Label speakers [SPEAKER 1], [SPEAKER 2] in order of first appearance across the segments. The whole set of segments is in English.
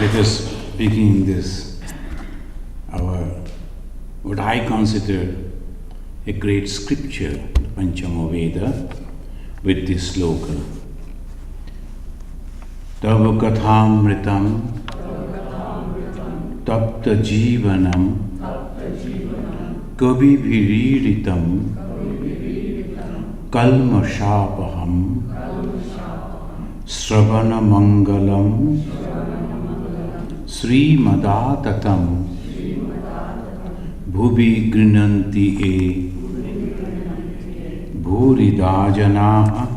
[SPEAKER 1] Let us begin this, what I consider a great scripture, the Panchama Veda, with this slogan. Tava kathamritam tapta jivanam kavi viriritam kalmashapaham sravana mangalam Srimadatam Bhubi Grinanti E Bhuridajanaha.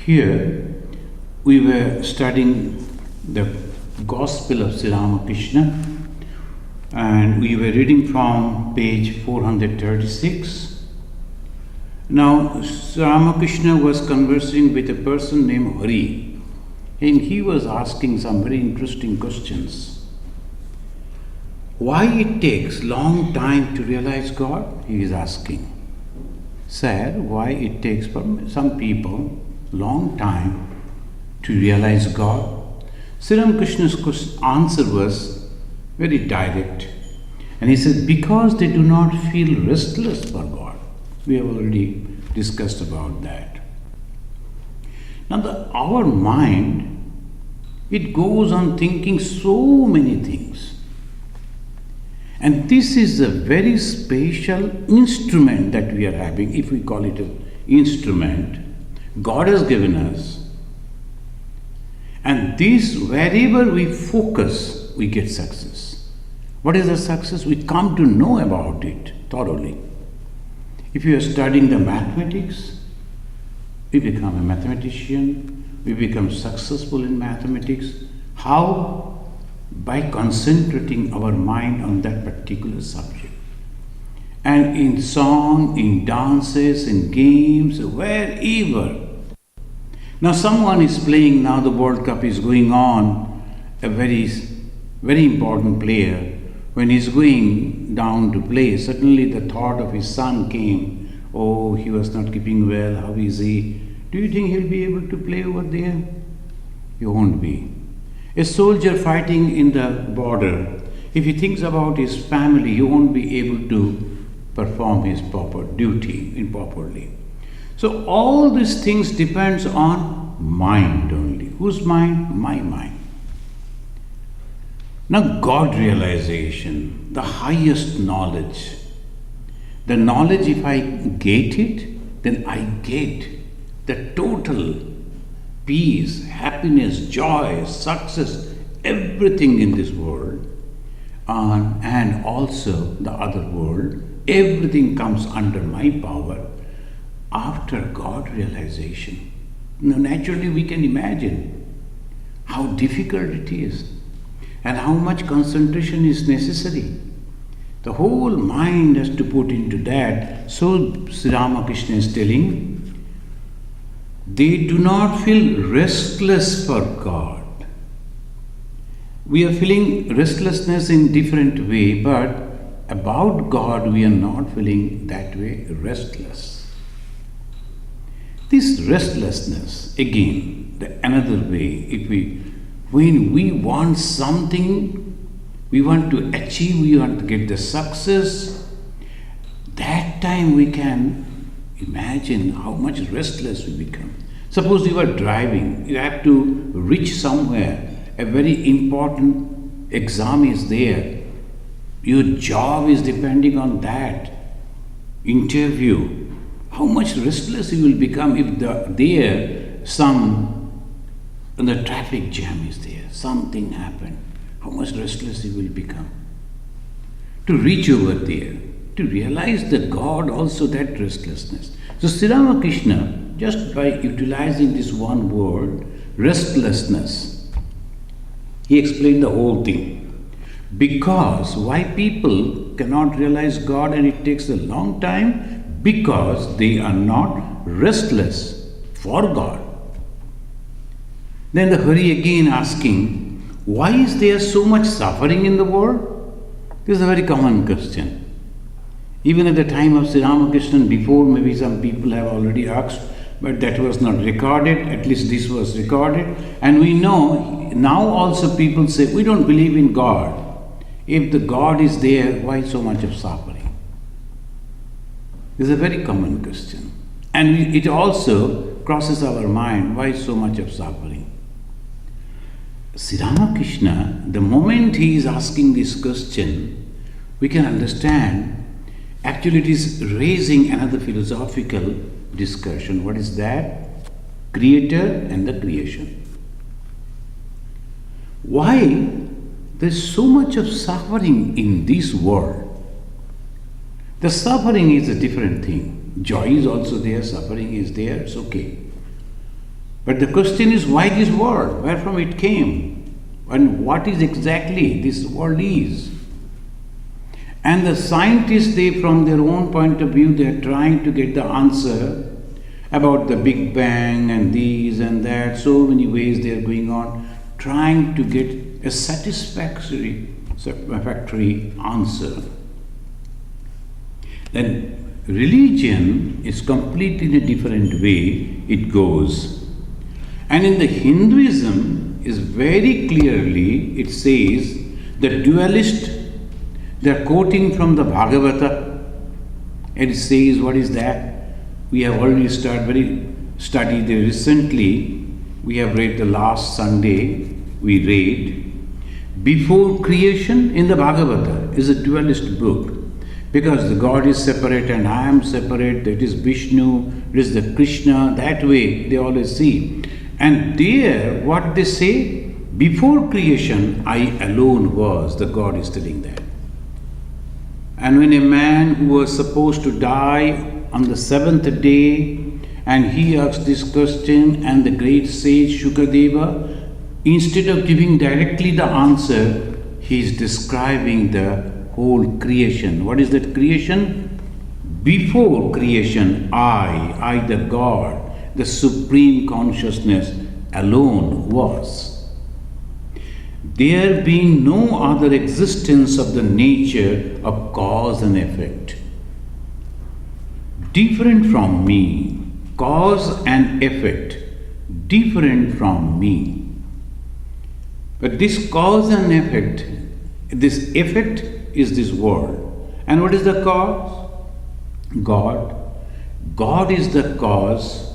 [SPEAKER 1] Here we were studying the Gospel of Sri Ramakrishna and we were reading from page 436. Now Sri Ramakrishna was conversing with a person named Hari. And he was asking some very interesting questions. Why it takes long time to realize God? He is asking. Sir, why it takes for some people long time to realize God? Sri Ramakrishna's answer was very direct. And he said, because they do not feel restless for God. We have already discussed about that. Now our mind, it goes on thinking so many things. And this is a very special instrument that we are having, if we call it an instrument, God has given us. And this, wherever we focus, we get success. What is the success? We come to know about it thoroughly. If you are studying the mathematics, we become a mathematician. We become successful in mathematics. How? By concentrating our mind on that particular subject. And in song, in dances, in games, wherever. Now someone is playing, now the World Cup is going on, a very, very important player. When he's going down to play, suddenly the thought of his son came, oh, he was not keeping well, how is he? Do you think he'll be able to play over there? He won't be. A soldier fighting in the border, if he thinks about his family, he won't be able to perform his proper duty improperly. So all these things depends on mind only. Whose mind? My mind. Now God realization, the highest knowledge. The knowledge, if I get it, then I get the total peace, happiness, joy, success, everything in this world, and also the other world, everything comes under my power after God realization. Now, naturally, we can imagine how difficult it is and how much concentration is necessary. The whole mind has to put into that. So, Sri Ramakrishna is telling, they do not feel restless for God. We are feeling restlessness in different way, but about God we are not feeling that way restless. This restlessness, again, another way, when we want something, we want to achieve, we want to get the success, that time we can imagine how much restless we become. Suppose you are driving, you have to reach somewhere, a very important exam is there. Your job is depending on that interview. How much restless you will become if the traffic jam is there, something happened. How much restless you will become. To reach over there, to realize the God also that restlessness. So Sri Ramakrishna, just by utilizing this one word, restlessness, he explained the whole thing. Because why people cannot realize God and it takes a long time? Because they are not restless for God. Then the Hari again asking, why is there so much suffering in the world? This is a very common question. Even at the time of Sri Ramakrishna, before maybe some people have already asked, but that was not recorded. At least this was recorded. And we know now also people say, we don't believe in God. If the God is there, why so much of suffering? This is a very common question. And it also crosses our mind, why so much of suffering? Sri Ramakrishna, the moment he is asking this question, we can understand actually it is raising another philosophical discussion. What is that? Creator and the creation. Why there's so much of suffering in this world? The suffering is a different thing. Joy is also there, suffering is there, it's okay. But the question is, why this world? Where from it came? And what is exactly this world is? And the scientists, they from their own point of view, they are trying to get the answer about the Big Bang and these and that. So many ways they are going on, trying to get a satisfactory answer. Then religion is completely in a different way it goes. And in the Hinduism is very clearly, it says, the dualist, they are quoting from the Bhagavata. It says, what is that? We have already studied recently. We have read the last Sunday, we read, before creation in the Bhagavata is a dualist book. Because the God is separate and I am separate, that is Vishnu, it is the Krishna, that way they always see. And there, what they say, before creation, I alone was, the God is telling that. And when a man who was supposed to die on the seventh day, and he asked this question, and the great sage Shukadeva, instead of giving directly the answer, he is describing the whole creation. What is that creation? Before creation, I the God, the supreme consciousness alone was. There being no other existence of the nature of cause and effect. Different from me, cause and effect, different from me. But this cause and effect, this effect is this world. And what is the cause? God. God is the cause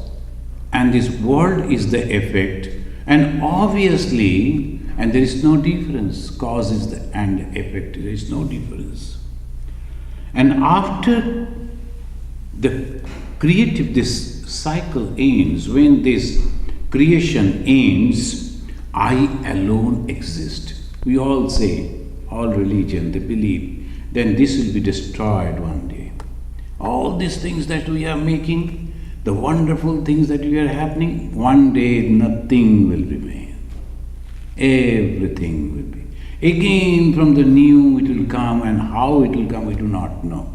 [SPEAKER 1] and this world is the effect. And obviously, and there is no difference, cause is the and effect, there is no difference. And after the creative, this cycle ends, when this creation ends, I alone exist. We all say, all religion, they believe, then this will be destroyed one day. All these things that we are making, the wonderful things that we are happening, one day nothing will remain. Everything will be. Again from the new it will come, and how it will come we do not know.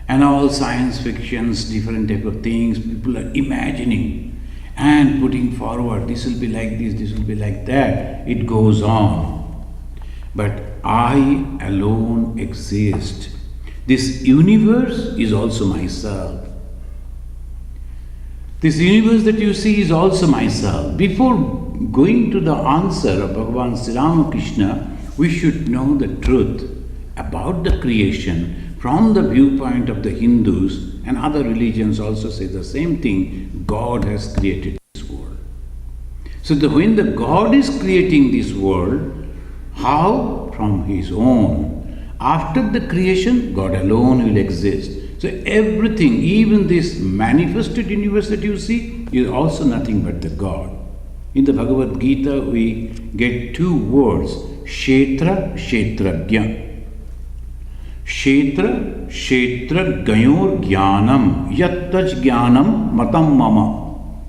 [SPEAKER 1] And all science fictions, different type of things, people are imagining and putting forward, this will be like this will be like that. It goes on. But I alone exist. This universe is also myself. This universe that you see is also myself. Before going to the answer of Bhagavan Sri Ramakrishna, we should know the truth about the creation from the viewpoint of the Hindus, and other religions also say the same thing. God has created this world. So when the God is creating this world, how? From His own. After the creation, God alone will exist. So everything, even this manifested universe that you see, is also nothing but the God. In the Bhagavad Gita, we get two words, Kshetra, Kshetragya. Kshetra, Kshetra, Gayor, Jnanam, Yattaj Jnanam, Matam Mama.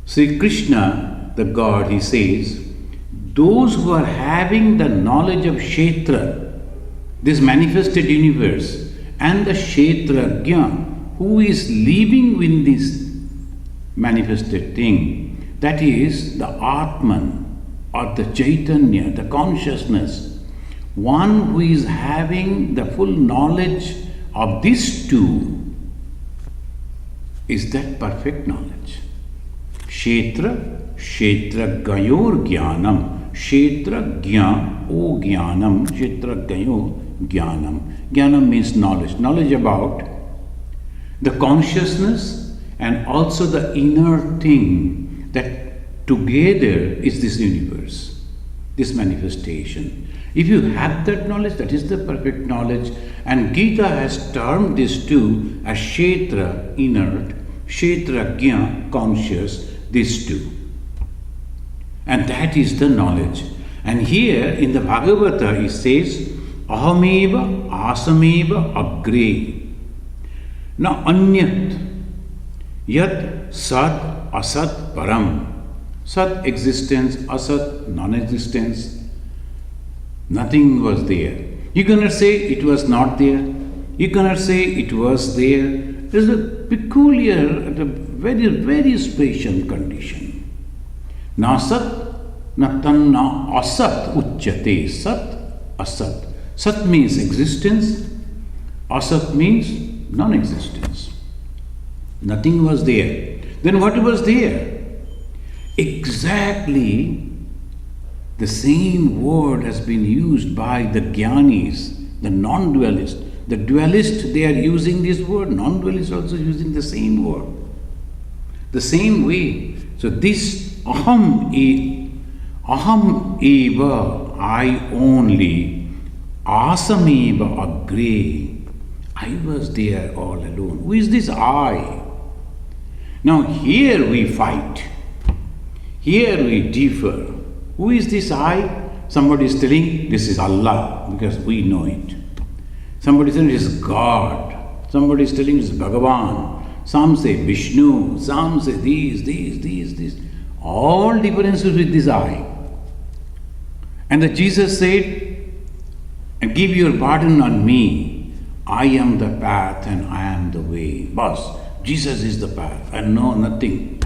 [SPEAKER 1] Sri Krishna, the God, he says, those who are having the knowledge of Kshetra, this manifested universe, and the Kshetragya, who is living with this manifested thing, that is the Atman or the Chaitanya, the consciousness, one who is having the full knowledge of these two, is that perfect knowledge. Kshetra, kshetra gayor jnanam, kshetra gya o jnanam, kshetra gayo jnanam. Jnanam means knowledge. Knowledge about the consciousness and also the inner thing that together is this universe, this manifestation. If you have that knowledge, that is the perfect knowledge. And Gita has termed these two as kshetra, inert, kshetra, gya, conscious, these two. And that is the knowledge. And here in the Bhagavata it says, ahameva asameva agre. Now anyat, yat sat asat param. Sat existence, asat non-existence. Nothing was there. You cannot say it was not there. You cannot say it was there. There's a peculiar, a very, very special condition. Na sat, na tan na asat uchyate. Sat, asat. Sat means existence. Asat means non-existence. Nothing was there. Then what was there? Exactly the same word has been used by the Jnanis, the non-dualist. The dualist, they are using this word. Non-dualist also using the same word. The same way. So this aham eva, I only, asameva agre, I was there all alone. Who is this I? Now here we fight. Here we differ. Who is this I? Somebody is telling this is Allah because we know it. Somebody is telling it is God. Somebody is telling it is Bhagavan. Some say Vishnu. Some say these. All differences with this I. And that Jesus said, and give your burden on me. I am the path and I am the way. Boss, Jesus is the path and no nothing.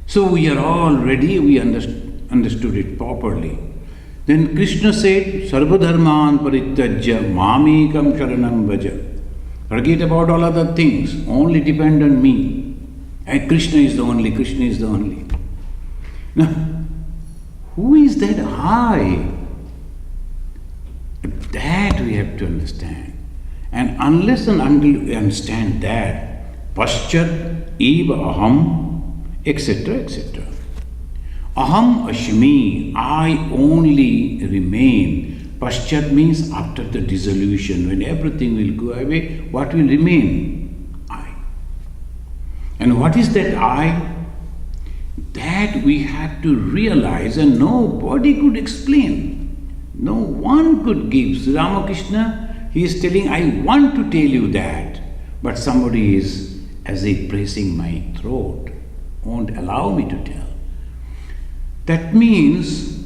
[SPEAKER 1] So we are all ready, we understood it properly. Then Krishna said, Sarva dharman parityajya mamekam sharanam vaja. Forget about all other things, only depend on me. And Krishna is the only. Now, who is that I? That we have to understand. And unless and until we understand that, paschat eva aham, etc., etc. Aham ashmi, I only remain. Paschat means after the dissolution, when everything will go away, what will remain? I. And what is that I? That we have to realize, and nobody could explain. No one could give. Sri Ramakrishna, he is telling, I want to tell you that, but somebody is as if pressing my throat, won't allow me to tell. That means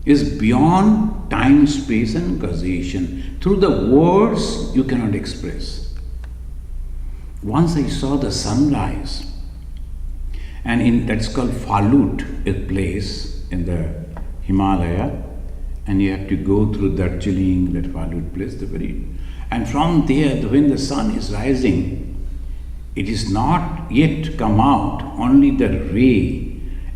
[SPEAKER 1] is beyond time, space and causation. Through the words you cannot express. Once I saw the sunrise, and that's called Falut, a place in the Himalaya, and you have to go through Darjeeling, that Falut place, and from there, when the sun is rising, it is not yet come out, only the ray,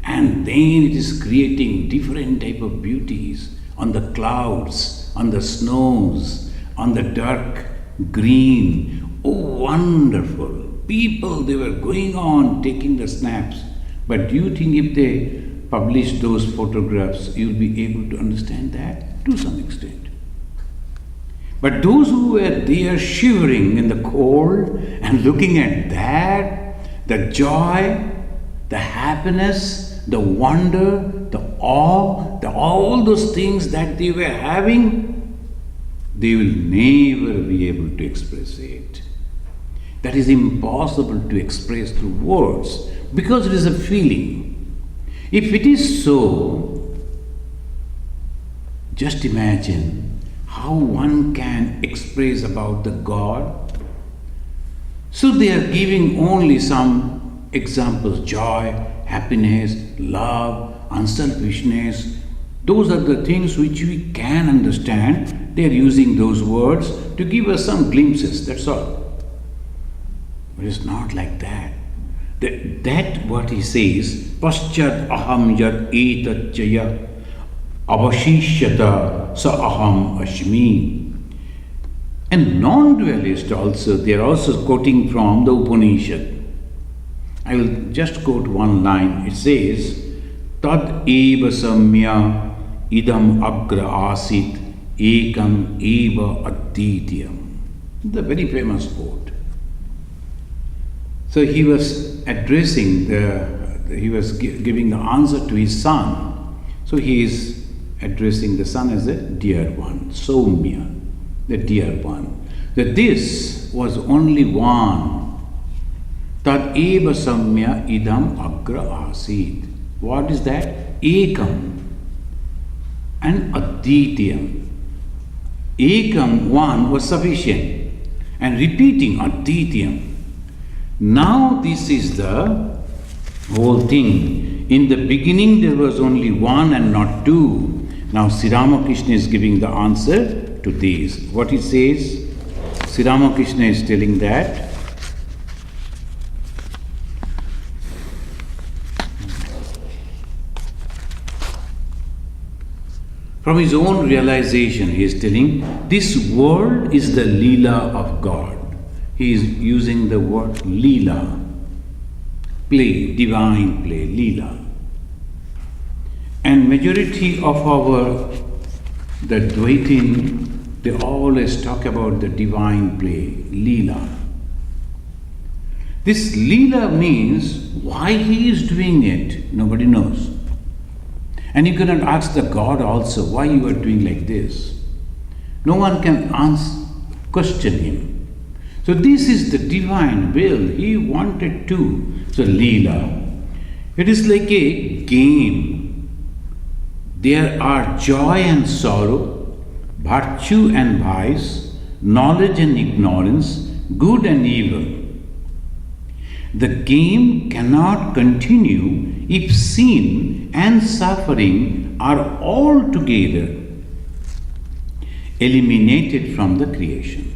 [SPEAKER 1] and then it is creating different type of beauties on the clouds, on the snows, on the dark green. Oh, wonderful! People, they were going on taking the snaps. But do you think if they publish those photographs, you'll be able to understand that? To some extent. But those who were there shivering in the cold and looking at that, the joy, the happiness, the wonder, the awe, all those things that they were having, they will never be able to express it. That is impossible to express through words because it is a feeling. If it is so, just imagine how one can express about the God. So they are giving only some examples: joy, happiness, love, unselfishness. Those are the things which we can understand. They are using those words to give us some glimpses, that's all. But it's not like that. That what he says, paschat aham yad etachaya avashishyata sa aham ashmi. And non-dualist also, they are also quoting from the Upanishad. I will just quote one line. It says, Tad eva samya idam agra asit ekam eva addityam. The very famous quote. So he was addressing he was giving the answer to his son. So he is addressing the son as a dear one, Soumya, the dear one. That this was only one. Tad eva samya idam agra asit. What is that? Ekam and addityam. Ekam, one, was sufficient. And repeating addityam. Now this is the whole thing. In the beginning there was only one and not two. Now Sri Ramakrishna is giving the answer to this. What he says? Sri Ramakrishna is telling that from his own realization, he is telling, this world is the Leela of God. He is using the word Leela, play, divine play, Leela. And majority of the Dvaitin, they always talk about the divine play, Leela. This Leela means why he is doing it, nobody knows. And you cannot ask the God also why you are doing like this. No one can question him. So this is the divine will. He wanted to. So Leela, it is like a game. There are joy and sorrow, virtue and vice, knowledge and ignorance, good and evil. The game cannot continue if sin and suffering are altogether eliminated from the creation.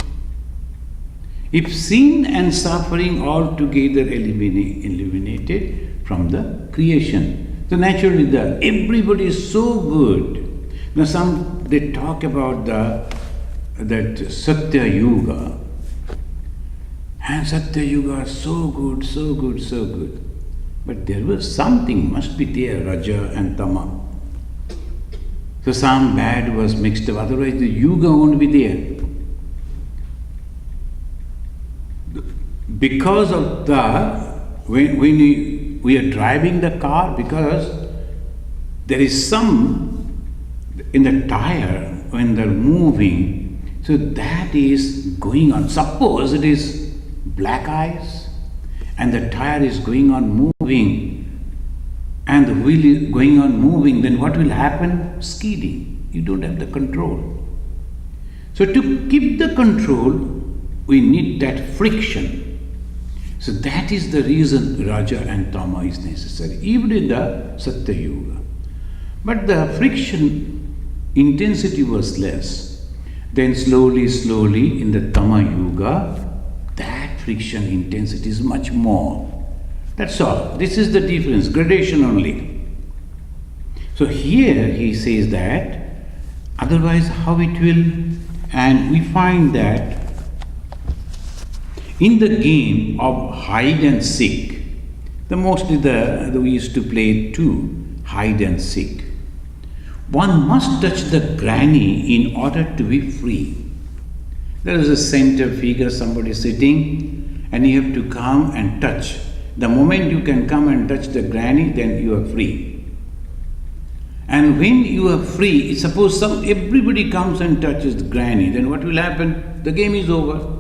[SPEAKER 1] If sin and suffering altogether eliminated from the creation. So naturally everybody is so good. Now they talk about that Satya Yuga. And Satya Yuga is so good, so good, so good. But there was something must be there, Raja and Tama. So some bad was mixed up, otherwise the Yuga won't be there. Because of when we are driving the car, because there is some in the tire when they're moving, so that is going on. Suppose it is black ice and the tire is going on moving and the wheel is going on moving, then what will happen? Skidding. You don't have the control. So to keep the control, we need that friction. So that is the reason Raja and Tama is necessary, even in the Satya Yuga. But the friction intensity was less. Then slowly in the Tama Yuga, that friction intensity is much more. That's all. This is the difference, gradation only. So here he says that, otherwise how it will, and we find that in the game of hide and seek, mostly we used to play hide and seek. One must touch the granny in order to be free. There is a center figure, somebody sitting, and you have to come and touch. The moment you can come and touch the granny, then you are free. And when you are free, suppose everybody comes and touches the granny, then what will happen? The game is over.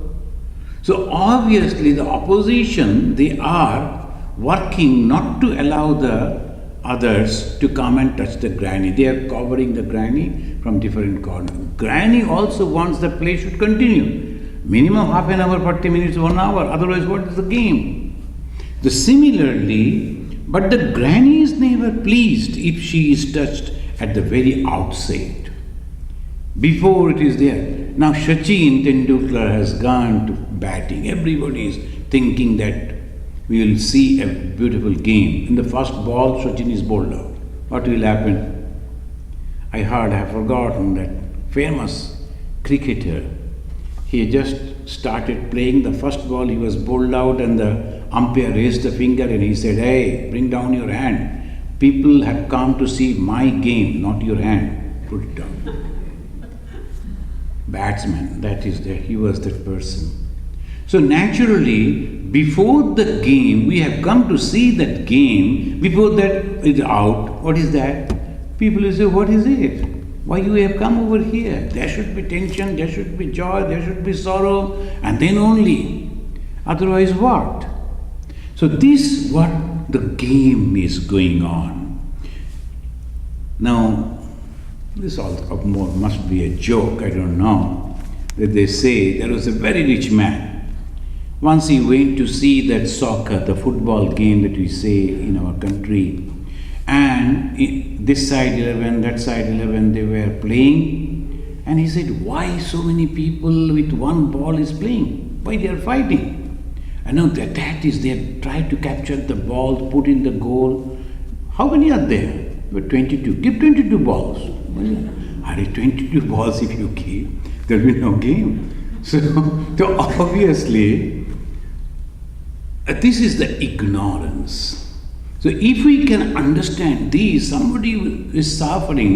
[SPEAKER 1] So obviously the opposition, they are working not to allow the others to come and touch the granny. They are covering the granny from different corners. Granny also wants the play should continue. Minimum half an hour, 40 minutes, 1 hour. Otherwise, what is the game? Similarly, but the granny is never pleased if she is touched at the very outset. Before it is there. Now Sachin Tendulkar has gone to batting. Everybody is thinking that we will see a beautiful game. In the first ball, Sachin is bowled out. What will happen? I have forgotten that famous cricketer. He just started playing the first ball, he was bowled out, and the umpire raised the finger and he said, "Hey, bring down your hand. People have come to see my game, not your hand. Put it down." Batsman, he was that person. So naturally, before the game, we have come to see that game. Before that is out, what is that? People will say, "What is it? Why you have come over here? There should be tension, there should be joy, there should be sorrow, and then only. Otherwise what?" So this is what the game is going on. Now, this also must be a joke, I don't know. That they say there was a very rich man. Once he went to see that soccer, the football game that we say in our country, and this side 11, that side 11, they were playing, and he said, "Why so many people with one ball is playing? Why they are fighting?" And now that is, they try to capture the ball, put in the goal. How many are there? There were 22. Give 22 balls. Are it 22 balls if you give? There will be no game. So obviously, this is the ignorance. So if we can understand this, somebody is suffering,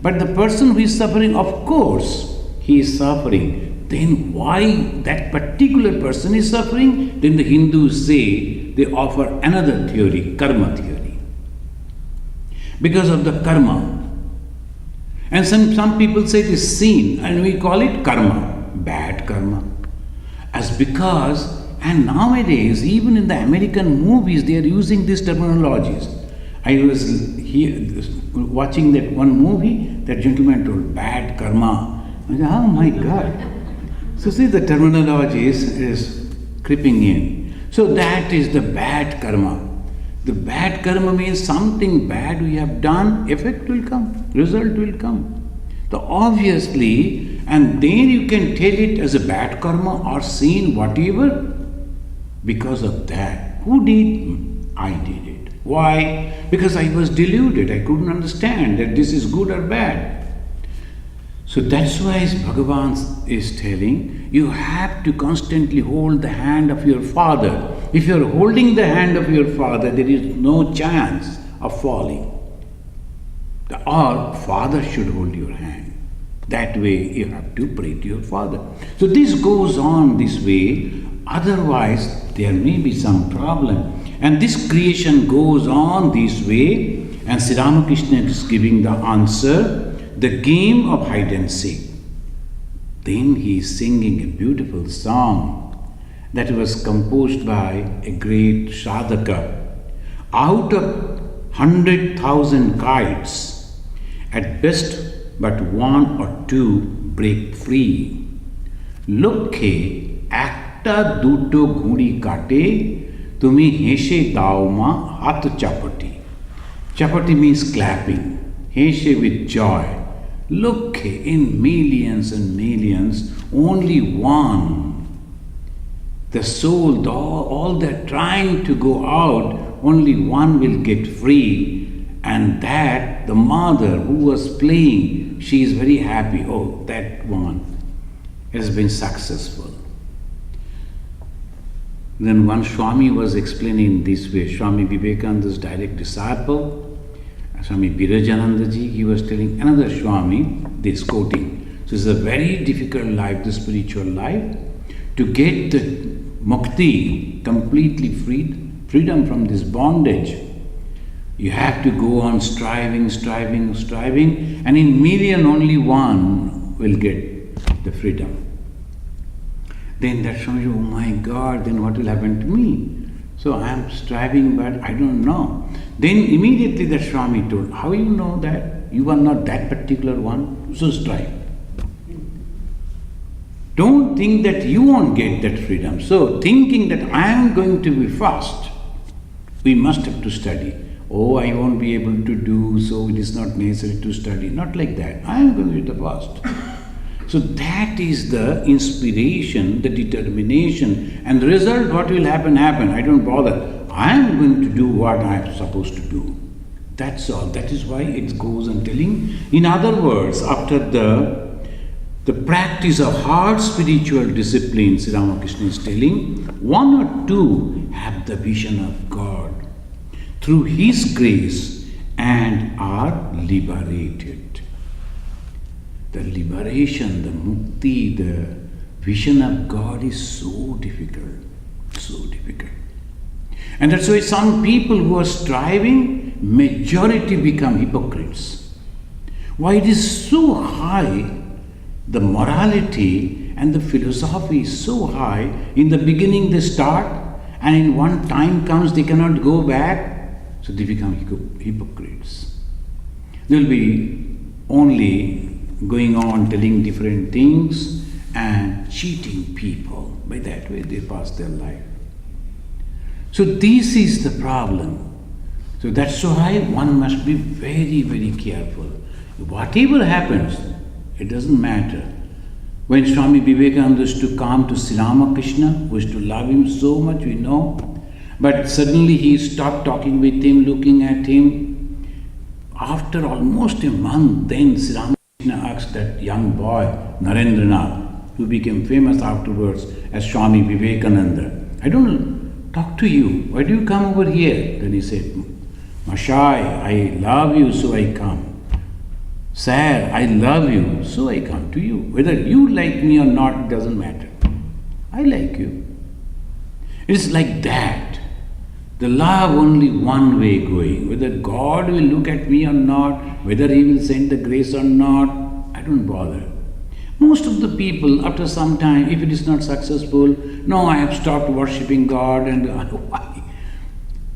[SPEAKER 1] but the person who is suffering, of course, he is suffering. Then why that particular person is suffering? Then the Hindus say, they offer another theory, karma theory. Because of the karma. And some people say it is sin, and we call it karma, bad karma. And nowadays, even in the American movies, they are using these terminologies. I was watching that one movie, that gentleman told, bad karma. I said, oh my God. So see, the terminology is creeping in. So that is the bad karma. The bad karma means something bad we have done, effect will come, result will come. So obviously, and then you can tell it as a bad karma or sin, whatever. Because of that. Who did? I did it. Why? Because I was deluded. I couldn't understand that this is good or bad. So that's why Bhagavan is telling, you have to constantly hold the hand of your father. If you are holding the hand of your father, there is no chance of falling. Or father should hold your hand. That way you have to pray to your father. So this goes on this way. Otherwise, there may be some problem. And this creation goes on this way, and Sri Ramakrishna is giving the answer, the game of hide and seek. Then he is singing a beautiful song that was composed by a great sadhaka. Out of 100,000 kites, at best but one or two break free. Lokhe একটা দুটো ঘুড়ি কাটে তুমি হেসে দাও মা হাত চাপটি. Chapati means clapping. Heshe with joy. Lokhe, in millions and millions, only one. The soul, all they're trying to go out, only one will get free. And that, the mother who was playing, she is very happy. Oh, that one has been successful. Then one Swami was explaining this way, Swami Vivekananda's direct disciple, Swami Vivekananda ji, he was telling another Swami, this quoting. So it's a very difficult life, the spiritual life, to get the mukti, completely freedom from this bondage. You have to go on striving, and in million only one will get the freedom. Then that Swami said, oh my God, then what will happen to me? So I am striving, but I don't know. Then immediately that Swami told, how you know that? You are not that particular one, so strive. Don't think that you won't get that freedom. So thinking that I am going to be fast, we must have to study. Oh, I won't be able to do, so it is not necessary to study. Not like that. I am going to be the fast. So that is the inspiration, the determination, and the result, what will happen, I don't bother. I am going to do what I am supposed to do. That's all. That is why it goes on telling. In other words, after the practice of hard spiritual disciplines, Ramakrishna is telling, one or two have the vision of God through His grace and are liberated. The liberation, the mukti, the vision of God is so difficult, so difficult. And that's why some people who are striving, majority become hypocrites. Why it is so high, the morality and the philosophy is so high. In the beginning they start, and in one time comes they cannot go back, so they become hypocrites. They will be only going on telling different things and cheating people. By that way they pass their life. So this is the problem. So that's why one must be very, very careful. Whatever happens, it doesn't matter. When Swami Vivekananda used to come to Sri Ramakrishna, who used to love him so much, we know, but suddenly he stopped talking with him, looking at him. After almost a month, then Sri Ramakrishna asked that young boy, Narendranath, who became famous afterwards as Swami Vivekananda, I don't talk to you, why do you come over here? Then he said, Mashai, I love you, so I come. Sir, I love you, so I come to you. Whether you like me or not, it doesn't matter. I like you. It's like that. The love only one way going. Whether God will look at me or not, whether He will send the grace or not, I don't bother. Most of the people, after some time, if it is not successful, no, I have stopped worshipping God, and why?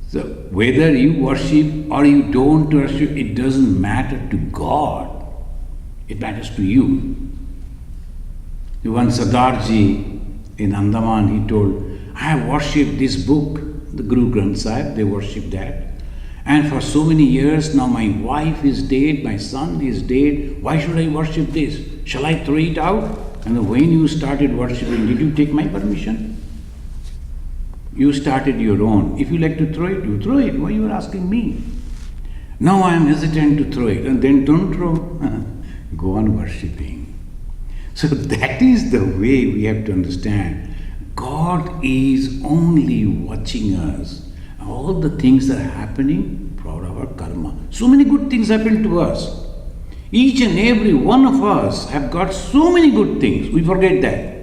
[SPEAKER 1] So whether you worship or you don't worship, it doesn't matter to God. It matters to you. One Sardarji in Andaman, he told, I have worshipped this book, the Guru Granth Sahib, they worship that. And for so many years now my wife is dead, my son is dead, why should I worship this? Shall I throw it out? And when you started worshipping, did you take my permission? You started your own. If you like to throw it, you throw it. Why you are asking me? Now I am hesitant to throw it. And then don't throw. Go on worshipping. So that is the way we have to understand. God is only watching us. All the things that are happening for our karma. So many good things happen to us. Each and every one of us have got so many good things. We forget that.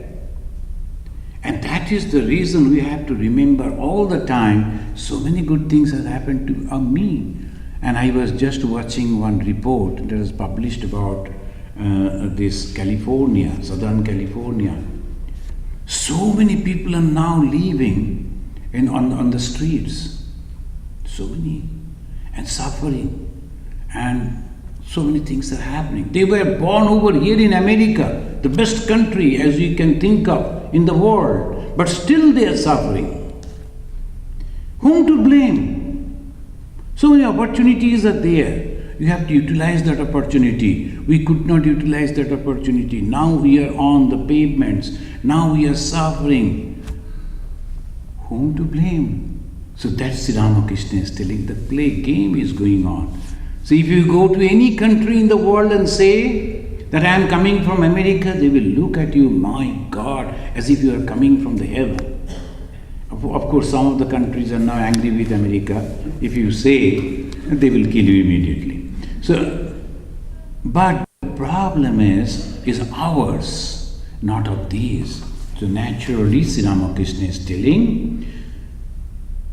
[SPEAKER 1] And that is the reason we have to remember all the time, so many good things have happened to me. And I was just watching one report that was published about this California, Southern California. So many people are now living on the streets. So many. And suffering. And so many things are happening. They were born over here in America, the best country as you can think of in the world, but still they are suffering. Whom to blame? So many opportunities are there. You have to utilize that opportunity. We could not utilize that opportunity. Now we are on the pavements. Now we are suffering. Whom to blame? So that's Sri Ramakrishna is telling. The play game is going on. So if you go to any country in the world and say that I am coming from America, they will look at you, my God, as if you are coming from the heaven. Of course, some of the countries are now angry with America. If you say, they will kill you immediately. So, but the problem is ours, not of these. So naturally, Sri Ramakrishna is telling.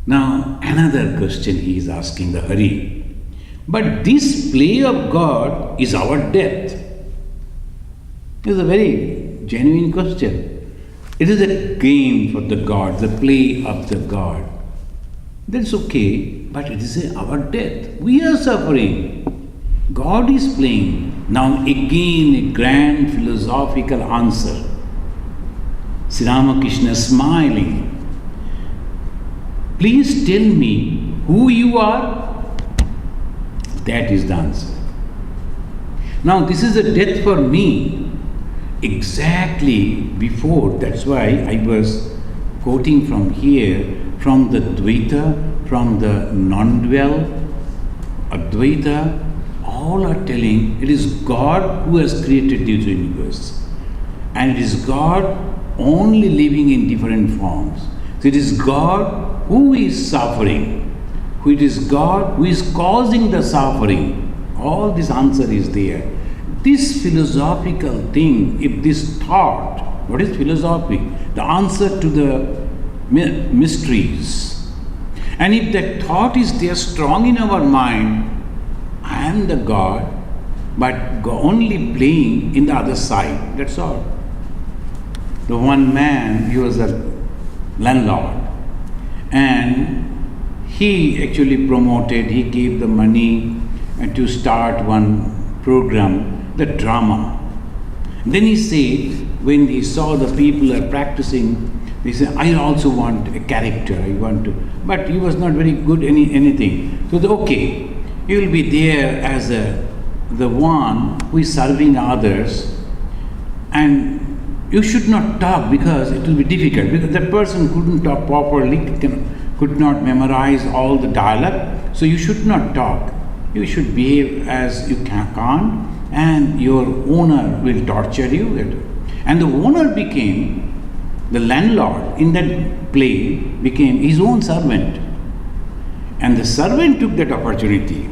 [SPEAKER 1] Now, another question he is asking the Hari. But this play of God is our death. It is a very genuine question. It is a game for the God, the play of the God. That's okay, but it is our death. We are suffering. God is playing. Now again a grand philosophical answer. Sri Ramakrishna smiling. Please tell me who you are. That is the answer. Now this is a death for me. Exactly before, that's why I was quoting from here, from the Dvaita from the non-dual, Advaita, all are telling it is God who has created this universe. And it is God only living in different forms. So it is God who is suffering. It is God who is causing the suffering. All this answer is there. This philosophical thing, if this thought, what is philosophy? The answer to the mysteries. And if that thought is there strong in our mind, I am the God, but only playing in the other side, that's all. The one man, he was a landlord, and he actually promoted, he gave the money to start one program, the drama. Then he said, when he saw the people are practicing, he said, I also want a character, I want to. But he was not very good anything. So, okay, you will be there as the one who is serving others, and you should not talk because it will be difficult, because that person couldn't talk properly, could not memorize all the dialogue, so you should not talk. You should behave as you can't, and your owner will torture you. And the owner became, the landlord in that play became his own servant. And the servant took that opportunity.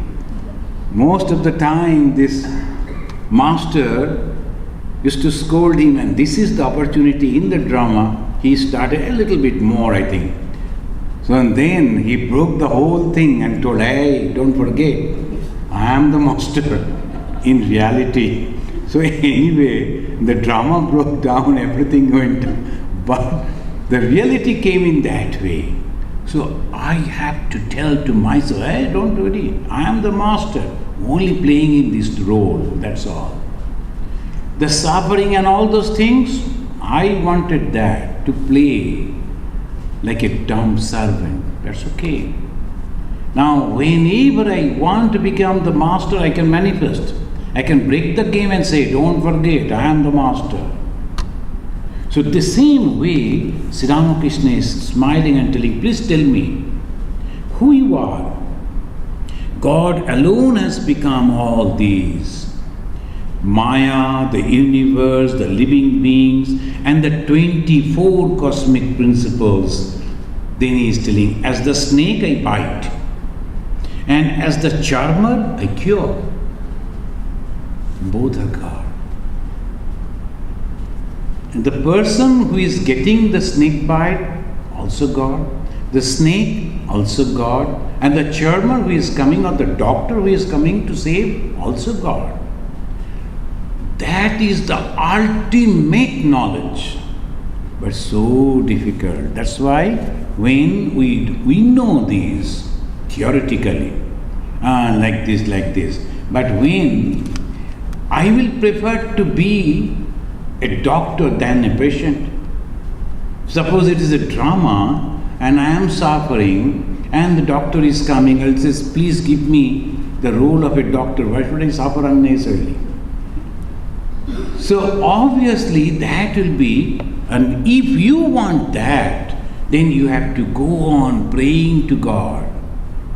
[SPEAKER 1] Most of the time this master used to scold him, and this is the opportunity in the drama. He started a little bit more, I think. So and then he broke the whole thing and told, hey, don't forget, I am the master in reality. So anyway, the drama broke down, everything went down. But the reality came in that way. So I have to tell to myself, hey, don't worry, I am the master, only playing in this role, that's all. The suffering and all those things, I wanted that, to play like a dumb servant, that's okay. Now, whenever I want to become the master, I can manifest. I can break the game and say, don't forget, I am the master. So the same way, Sri Ramakrishna is smiling and telling, please tell me who you are. God alone has become all these. Maya, the universe, the living beings, and the 24 cosmic principles. Then he is telling, as the snake I bite, and as the charmer I cure. Both are God. And the person who is getting the snake bite, also God. The snake, also God. And the charmer who is coming, or the doctor who is coming to save, also God. That is the ultimate knowledge. But so difficult. That's why when we know this theoretically, like this. But when I will prefer to be a doctor than a patient. Suppose it is a drama and I am suffering and the doctor is coming and says, please give me the role of a doctor. Why should I suffer unnecessarily? So obviously that will be, and if you want that, then you have to go on praying to God.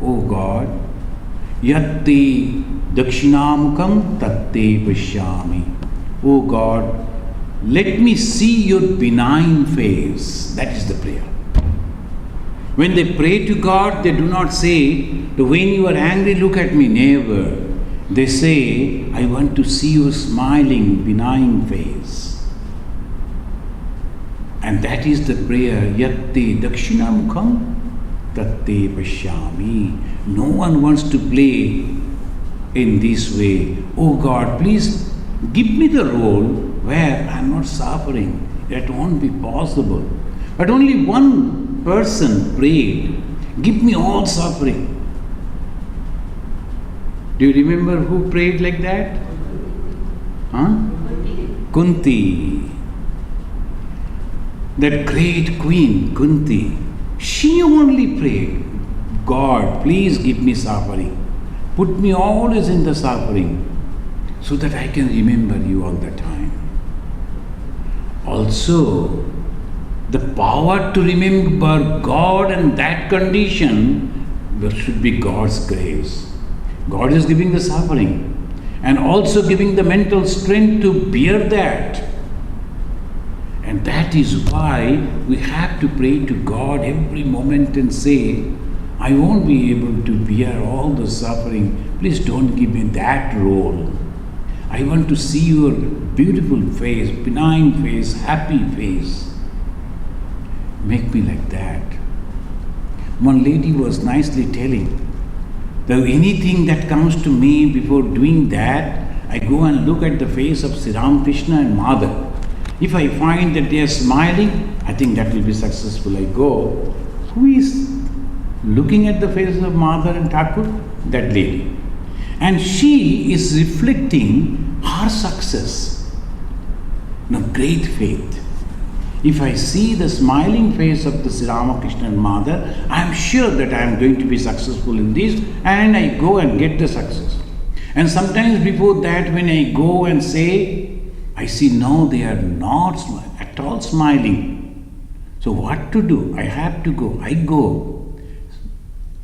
[SPEAKER 1] Oh God, yatte dakshinamukam tatte pashyami. Oh God, let me see your benign face. That is the prayer. When they pray to God, they do not say, when you are angry, look at me. Never. They say, I want to see your smiling, benign face. And that is the prayer, yatte dakshinamukam tatte pashyami. No one wants to play in this way. Oh God, please give me the role where I am not suffering. That won't be possible. But only one person prayed, give me all suffering. Do you remember who prayed like that? Kunti. That great queen, Kunti. She only prayed, God, please give me suffering. Put me always in the suffering so that I can remember you all the time. Also, the power to remember God in that condition there should be God's grace. God is giving the suffering and also giving the mental strength to bear that. And that is why we have to pray to God every moment and say, I won't be able to bear all the suffering. Please don't give me that role. I want to see your beautiful face, benign face, happy face. Make me like that. One lady was nicely telling that anything that comes to me before doing that, I go and look at the face of Sri Ramakrishna and Mother. If I find that they are smiling, I think that will be successful. I go. Who is looking at the faces of Mother and Thakur? That lady. And she is reflecting her success. Now, great faith. If I see the smiling face of the Sri Ramakrishna and Mother, I am sure that I am going to be successful in this, and I go and get the success. And sometimes before that, when I go and say, I see, no, they are not at all smiling. So what to do? I have to go. I go.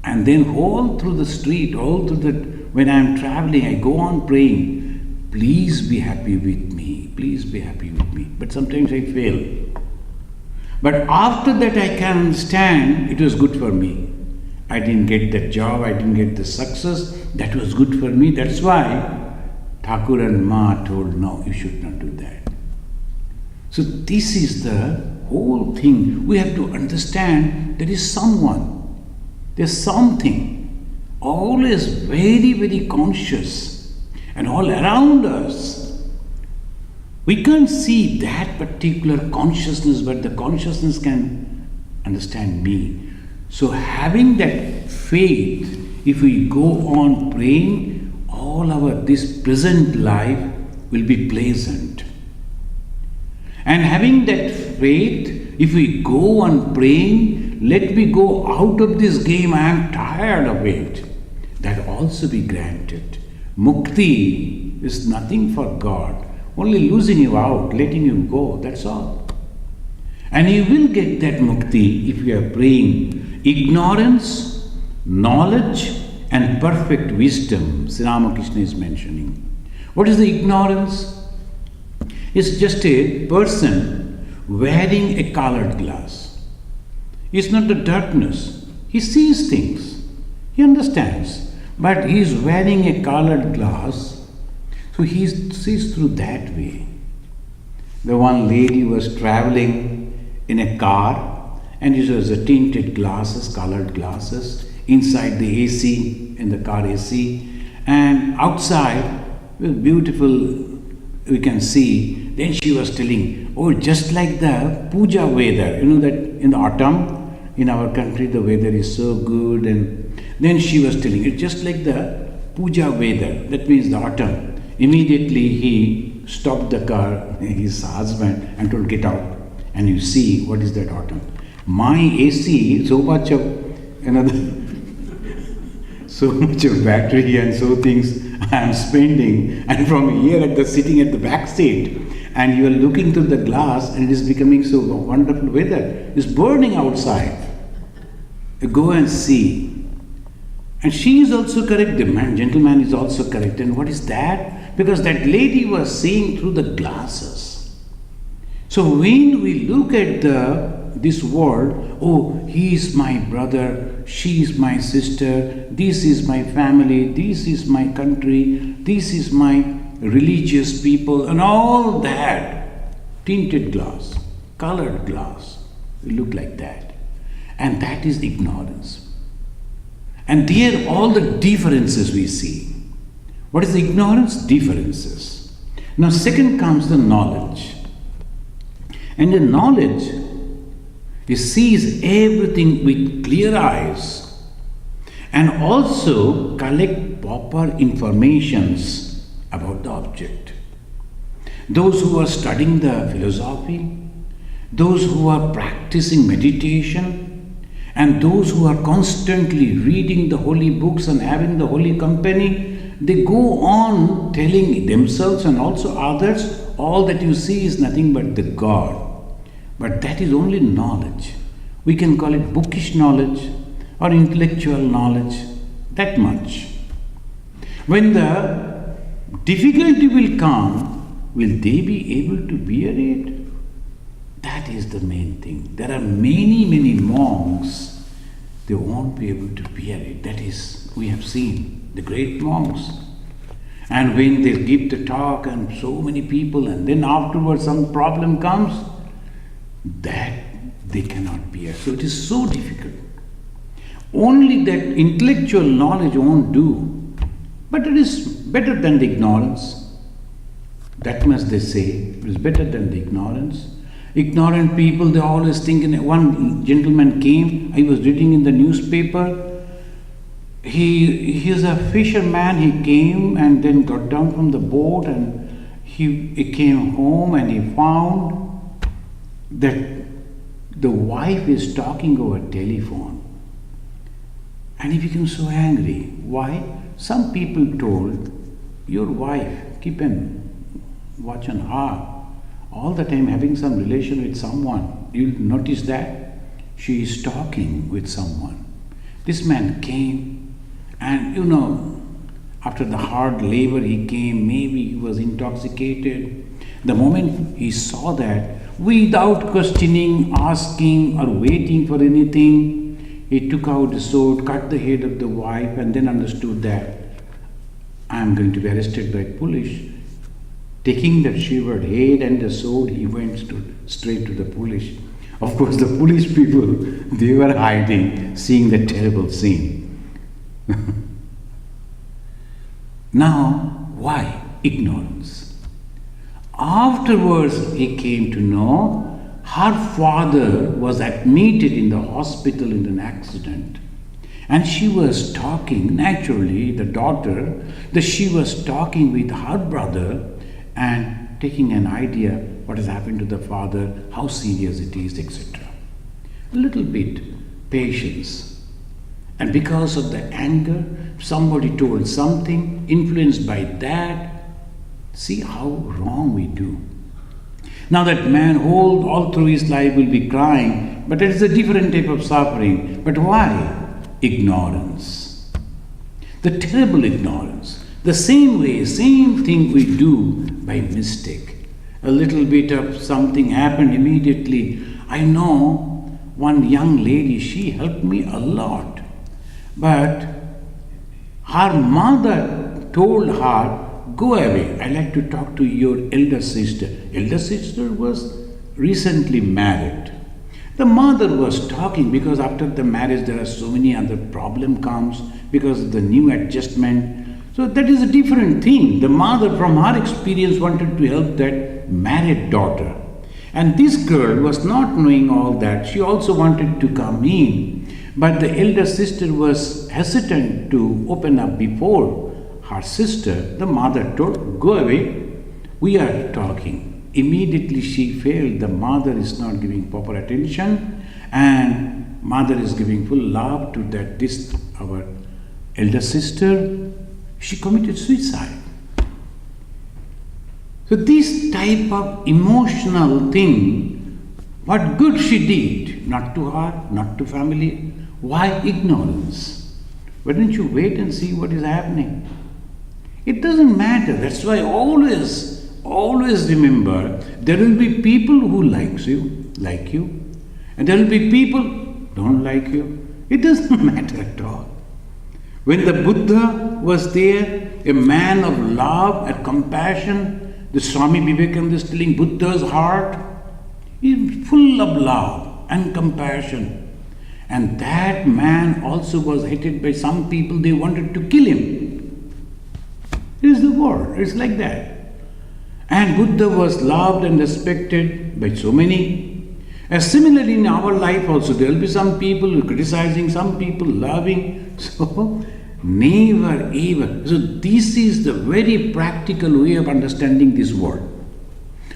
[SPEAKER 1] And then all through the street, when I am traveling, I go on praying, please be happy with me. Please be happy with me. But sometimes I fail. But after that I can understand it was good for me. I didn't get that job, I didn't get the success. That was good for me. That's why Thakur and Ma told, no, you should not do that. So this is the whole thing. We have to understand there is someone, there's something, always very, very conscious and all around us. We can't see that particular consciousness, but the consciousness can understand me. So having that faith, if we go on praying, all this present life will be pleasant. And having that faith, if we go on praying, let me go out of this game, I am tired of it, that also be granted. Mukti is nothing for God, only losing you out, letting you go, that's all. And you will get that mukti if you are praying. Ignorance, knowledge, and perfect wisdom, Sri Ramakrishna is mentioning. What is the ignorance? It's just a person wearing a colored glass. It's not the darkness. He sees things. He understands. But he is wearing a colored glass, so he sees through that way. The one lady was traveling in a car, and it was a tinted glasses, colored glasses, inside the AC, in the car AC, and outside, it was beautiful, we can see. Then she was telling, oh, just like the puja weather, you know that in the autumn, in our country the weather is so good, and then she was telling, it's just like the puja weather, that means the autumn. Immediately he stopped the car, his husband, and told, get out, and you see what is that autumn. My AC, so much of so much of battery and so things I am spending, and from here sitting at the back seat, and you are looking through the glass, and it is becoming so wonderful weather. It's burning outside. You go and see. And she is also correct, the gentleman is also correct. And what is that? Because that lady was seeing through the glasses. So when we look at this world, oh, he is my brother, she is my sister, this is my family, this is my country, this is my religious people, and all that. Tinted glass, colored glass, we look like that. And that is ignorance. And there all the differences we see. What is the ignorance? Differences. Now second comes the knowledge. And the knowledge, he sees everything with clear eyes and also collect proper informations about the object. Those who are studying the philosophy, those who are practicing meditation, and those who are constantly reading the holy books and having the holy company, they go on telling themselves and also others, all that you see is nothing but the God. But that is only knowledge. We can call it bookish knowledge, or intellectual knowledge, that much. When the difficulty will come, will they be able to bear it? That is the main thing. There are many, many monks, they won't be able to bear it. That is, we have seen the great monks. And when they give the talk and so many people, and then afterwards some problem comes, that they cannot bear. So it is so difficult. Only that intellectual knowledge won't do. But it is better than the ignorance. That much they say. It is better than the ignorance. Ignorant people, they always think. One gentleman came, I was reading in the newspaper. He is a fisherman. He came and then got down from the boat, and he came home and he found that the wife is talking over telephone. And he became so angry. Why? Some people told, your wife, keep an watch on her. All the time having some relation with someone. You'll notice that she is talking with someone. This man came, and after the hard labor he came, maybe he was intoxicated. The moment he saw that, without questioning, asking or waiting for anything, he took out the sword, cut the head of the wife, and then understood that I am going to be arrested by police. Taking that shivered head and the sword, he went straight to the police. Of course, the police people, they were hiding, seeing the terrible scene. Now, why? Ignorance. Afterwards, he came to know her father was admitted in the hospital in an accident. And she was talking, naturally, the daughter, that she was talking with her brother and taking an idea what has happened to the father, how serious it is, etc. A little bit patience. And because of the anger, somebody told something, influenced by that. See how wrong we do. Now that man all through his life will be crying, but it is a different type of suffering. But why? Ignorance. The terrible ignorance. The same way, same thing we do by mistake. A little bit of something happened immediately. I know one young lady, she helped me a lot. But her mother told her, go away, I like to talk to your elder sister. Elder sister was recently married. The mother was talking because after the marriage there are so many other problems comes because of the new adjustment. So that is a different thing. The mother from her experience wanted to help that married daughter. And this girl was not knowing all that. She also wanted to come in. But the elder sister was hesitant to open up before her sister. The mother told, go away, we are talking. Immediately she felt the mother is not giving proper attention and mother is giving full love to our elder sister. She committed suicide. So this type of emotional thing, what good she did, not to her, not to family. Why? Ignorance. Why don't you wait and see what is happening? It doesn't matter. That's why always remember, there will be people who like you, and there will be people who don't like you. It doesn't matter at all. When the Buddha was there, a man of love and compassion, the Swami Vivekananda is telling Buddha's heart is full of love and compassion. And that man also was hated by some people, they wanted to kill him. It is the world, it's like that. And Buddha was loved and respected by so many. As similarly in our life also, there will be some people criticizing, some people loving. So, never ever. So, this is the very practical way of understanding this world.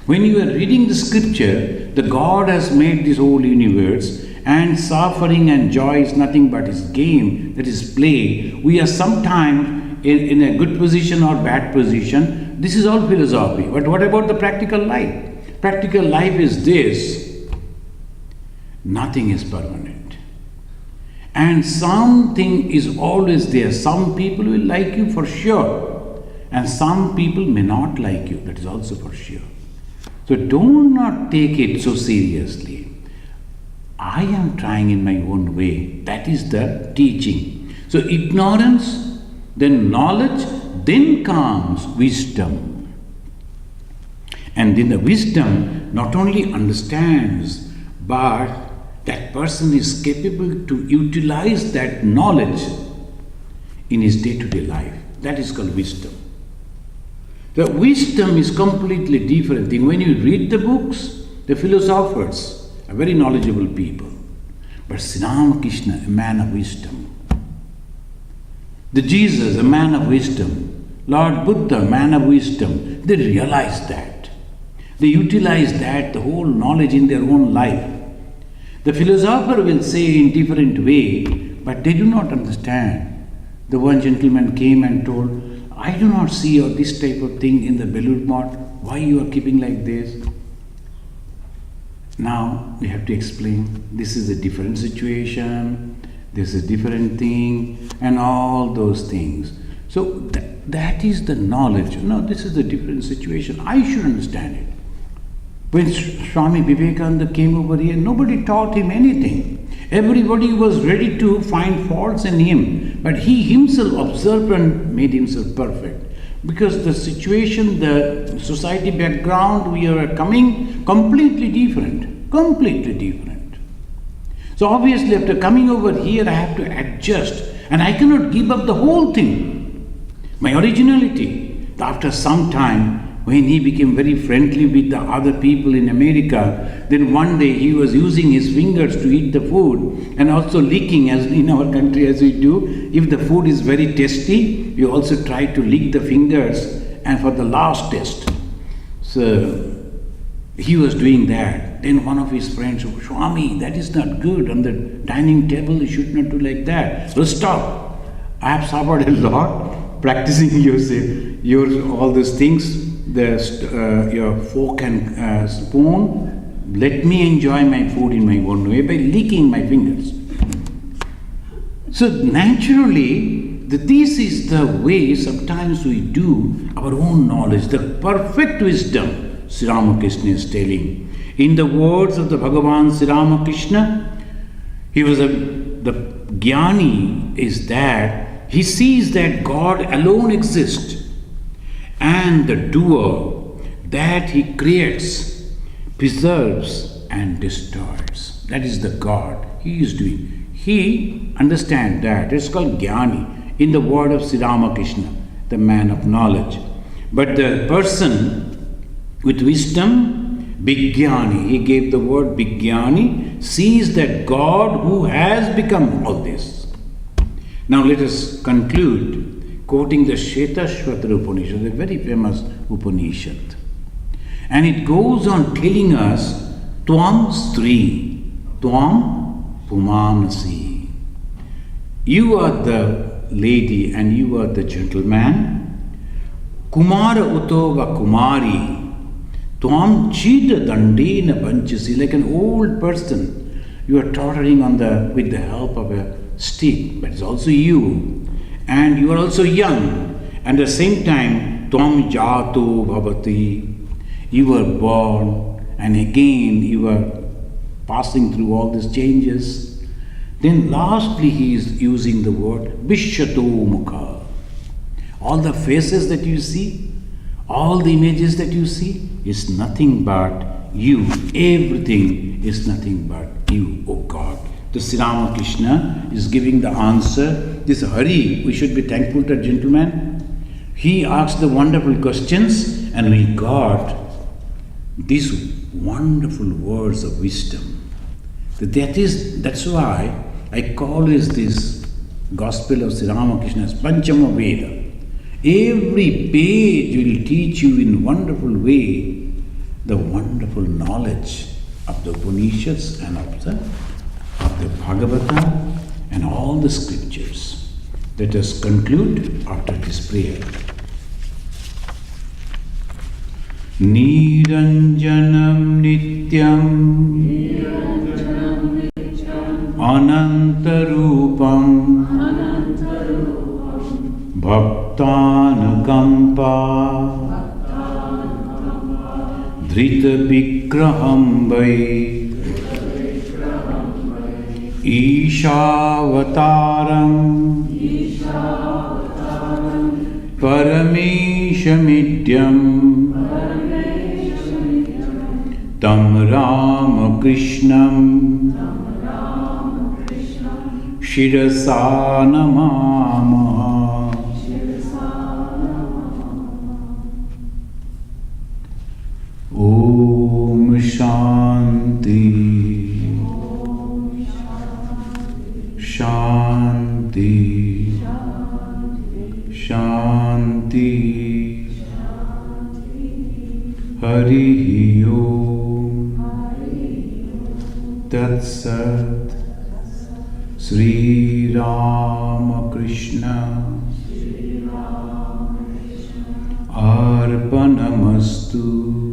[SPEAKER 1] When you are reading the scripture, the God has made this whole universe, and suffering and joy is nothing but his game, that is play. We are sometimes in a good position or bad position. This is all philosophy. But what about the practical life? Practical life is this: nothing is permanent. And something is always there. Some people will like you for sure, and some people may not like you. That is also for sure. So do not take it so seriously. I am trying in my own way. That is the teaching. So ignorance, then knowledge, then comes wisdom. And then the wisdom not only understands, but that person is capable to utilize that knowledge in his day-to-day life. That is called wisdom. The wisdom is completely different thing. When you read the books, the philosophers are very knowledgeable people. But Sri Ramakrishna, a man of wisdom. The Jesus, a man of wisdom. Lord Buddha, man of wisdom. They realize that. They utilize that, the whole knowledge in their own life. The philosopher will say in different way, but they do not understand. The one gentleman came and told, I do not see this type of thing in the balloon pot. Why you are keeping like this? Now we have to explain, this is a different situation, this is a different thing, and all those things. So that is the knowledge. No, this is a different situation. I should understand it. When Swami Vivekananda came over here, nobody taught him anything. Everybody was ready to find faults in him, but he himself observed and made himself perfect. Because the situation, the society background we are coming, completely different. Completely different. So obviously after coming over here, I have to adjust, and I cannot give up the whole thing. My originality. After some time, when he became very friendly with the other people in America, then one day he was using his fingers to eat the food and also licking, as in our country as we do. If the food is very tasty, you also try to lick the fingers and for the last taste. So he was doing that. Then one of his friends said, Swami, that is not good. On the dining table, you should not do like that. Well, stop. I have suffered a lot practicing your all those things. Your fork and spoon, let me enjoy my food in my own way by licking my fingers. So naturally, this is the way sometimes we do our own knowledge, the perfect wisdom Sri Ramakrishna is telling. In the words of the Bhagavan Sri Ramakrishna, he was the Jnani is that he sees that God alone exists. And the doer, that he creates, preserves and destroys. That is the God he is doing. He understands that. It's called Jnani in the word of Sri Ramakrishna, the man of knowledge. But the person with wisdom, Vijnani, he gave the word Vijnani, sees that God who has become all this. Now let us conclude quoting the Shvetashvatara Upanishad, a very famous Upanishad. And it goes on telling us, Tvam Stri, Tvam Pumanasi. You are the lady and you are the gentleman. Kumara Utova Kumari, Tvam Chita Dandena Banchasi, like an old person. You are tottering with the help of a stick, but it's also you. And you are also young, and at the same time, Tvam Jato Bhavati, you were born, and again you are passing through all these changes. Then lastly, he is using the word Vishyato Mukha. All the faces that you see, all the images that you see, is nothing but you. Everything is nothing but you, O God. So Sri Ramakrishna is giving the answer. This Hari, we should be thankful to that gentleman. He asked the wonderful questions and we got these wonderful words of wisdom. That's why I call this Gospel of Sri Ramakrishna as Panchama Veda. Every page will teach you in wonderful way the wonderful knowledge of the Upanishads and of the Bhagavata and all the scriptures. Let us conclude after this prayer. Niranjanam Nityam Anantarup Bhaktanukampa Dhrita Vigraham Vai Ishavataram Parameshamidyam Tam Ramakrishnam Shirasa Namamaha. Om Shanti Shanti Shanti Hari Om Tat Sat Sri Ramakrishna Arpanamastu.